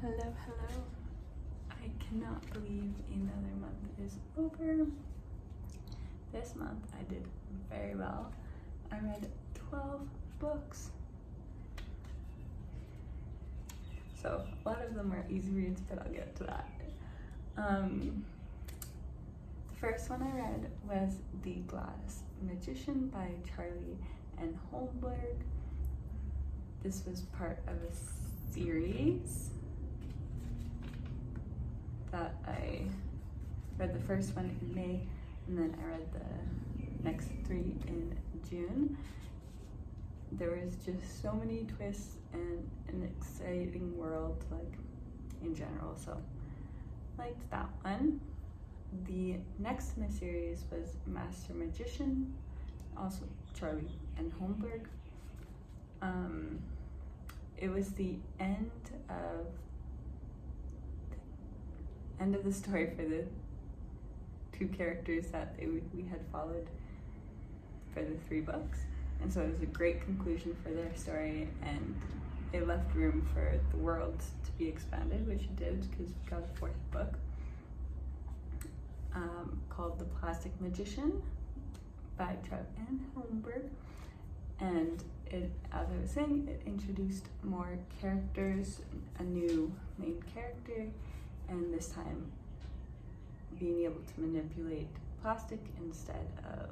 Hello, hello. I cannot believe another month is over. This month I did very well. I read 12 books. So a lot of them were easy reads, but I'll get to that. The first one I read was The Glass Magician by Charlie and Holmberg. This was part of a series that I read the first one in May, and then I read the next 3 in June. There was just so many twists and an exciting world, like, in general, so liked that one. The next in the series was Master Magician, also Charlie and Holmberg. It was the end of the story for the two characters that we had followed for the 3 books, and so it was a great conclusion for their story, and it left room for the world to be expanded, which it did, because we got a 4th book called The Plastic Magician by Charlie and Holmberg. And it, as I was saying, it introduced more characters, a new main character, and this time being able to manipulate plastic instead of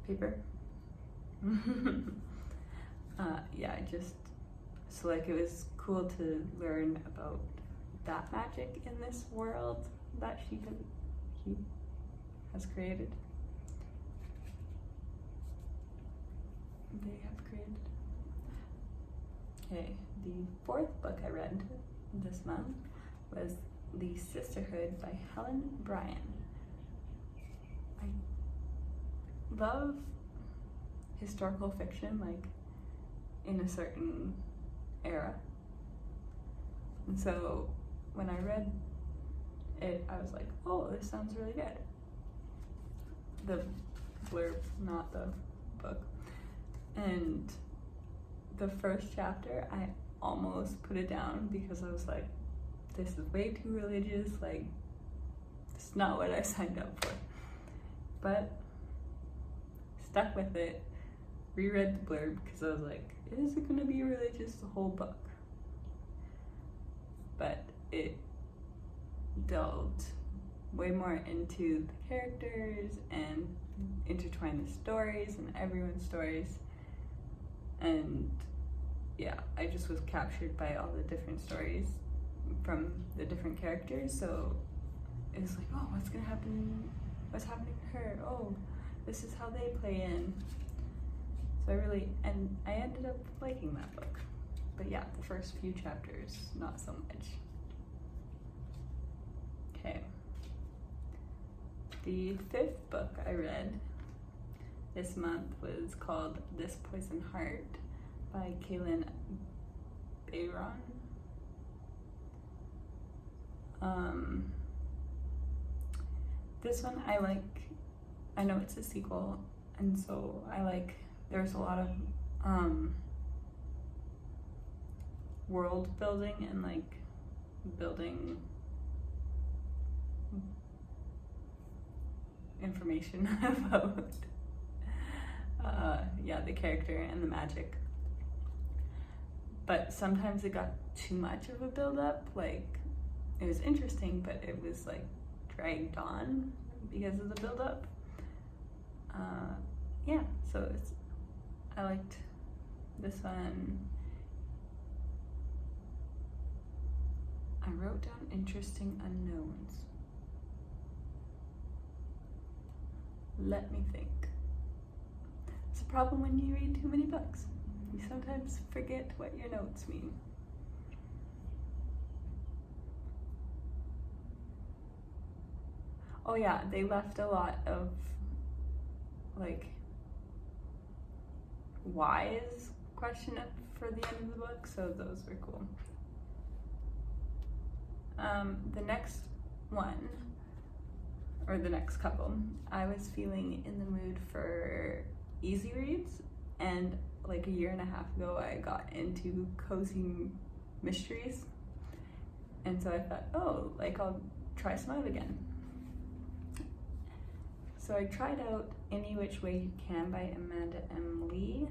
paper. So like, it was cool to learn about that magic in this world that he has created. They have created. Okay, the 4th book I read this month was The Sisterhood by Helen Bryan. I love historical fiction, like, in a certain era. And so when I read it, I was like, oh, this sounds really good. The blurb, not the book. And the first chapter, I almost put it down because I was like, this is way too religious, like, it's not what I signed up for. But stuck with it, reread the blurb because I was like, is it going to be religious the whole book? But it delved way more into the characters and intertwined the stories and everyone's stories. And yeah, I just was captured by all the different stories from the different characters. So it was like, oh, what's gonna happen? What's happening to her? Oh, this is how they play in. So I ended up liking that book. But yeah, the first few chapters, not so much. Okay. The 5th book I read this month was called This Poison Heart by Kaylin Bayron. This one I like. I know it's a sequel, and so there's a lot of world building and like building information about the character and the magic. But sometimes it got too much of a build-up. Like, it was interesting, but it was like dragged on because of the build-up. So I liked this one. I wrote down interesting unknowns. Let me think. It's a problem when you read too many books. You sometimes forget what your notes mean. Oh yeah, they left a lot of like whys question up for the end of the book, so those were cool. The next one, or the next couple, I was feeling in the mood for easy reads, and like a year and a half ago I got into cozy mysteries. And so I thought, oh, like I'll try some out again. So I tried out Any Which Way You Can by Amanda M. Lee,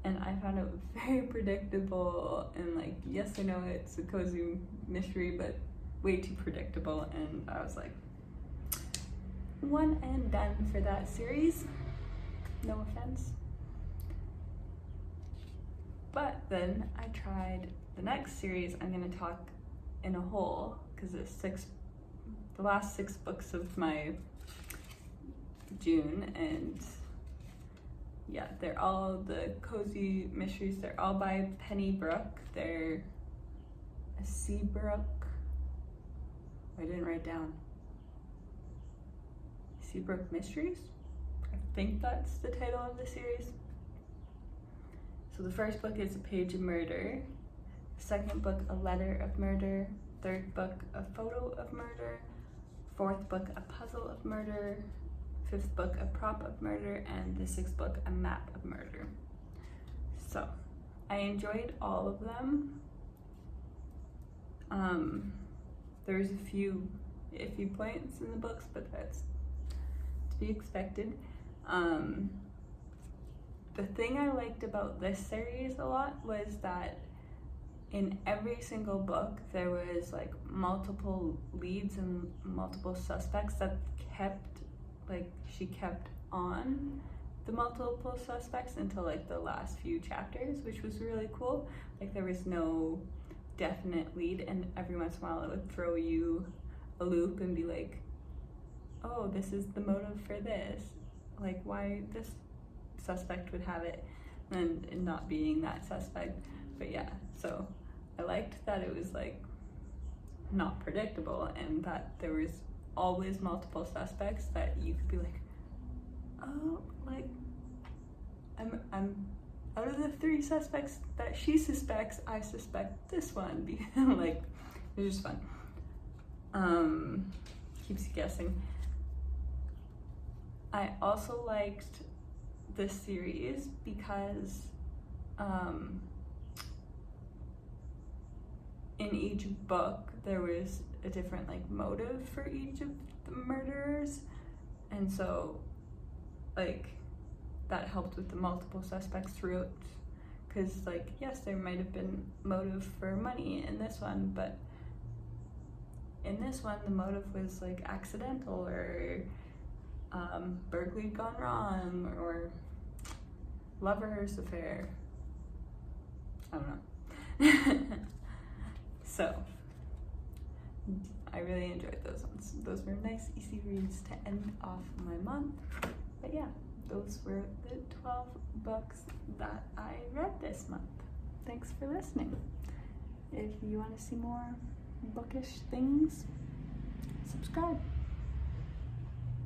and I found it very predictable, and like, yes, I know it's a cozy mystery, but way too predictable, and I was like, one and done for that series. No offense. But then I tried the next series I'm gonna talk in a whole, because it's the last 6 books of my June, and yeah, they're all the cozy mysteries. They're all by Penny Brook. They're a Seabrook. I didn't write down. Seabrook Mysteries? I think that's the title of the series. So the first book is A Page of Murder. The second book, A Letter of Murder. Third book, A Photo of Murder. Fourth book, A Puzzle of Murder. Fifth book, A Prop of Murder. And the sixth book, A Map of Murder. So I enjoyed all of them. There's a few iffy points in the books, but that's to be expected. The thing I liked about this series a lot was that in every single book there was like multiple leads and multiple suspects that she kept on the multiple suspects until like the last few chapters, which was really cool. Like there was no definite lead, and every once in a while it would throw you a loop and be like, oh, this is the motive for this, like why this suspect would have it, and not being that suspect. But yeah, so I liked that it was like not predictable, and that there was always multiple suspects that you could be like, oh, like I'm out of the 3 suspects that she suspects, I suspect this one. Like, it was just fun. Keeps you guessing. I also liked this series because in each book there was a different like motive for each of the murderers, and so like that helped with the multiple suspects throughout, because like, yes, there might have been motive for money in this one, but in this one the motive was like accidental, or burglary gone wrong, or lover's affair. I don't know. So I really enjoyed those ones. Those were nice, easy reads to end off my month. But yeah, those were the 12 books that I read this month. Thanks for listening. If you want to see more bookish things, subscribe.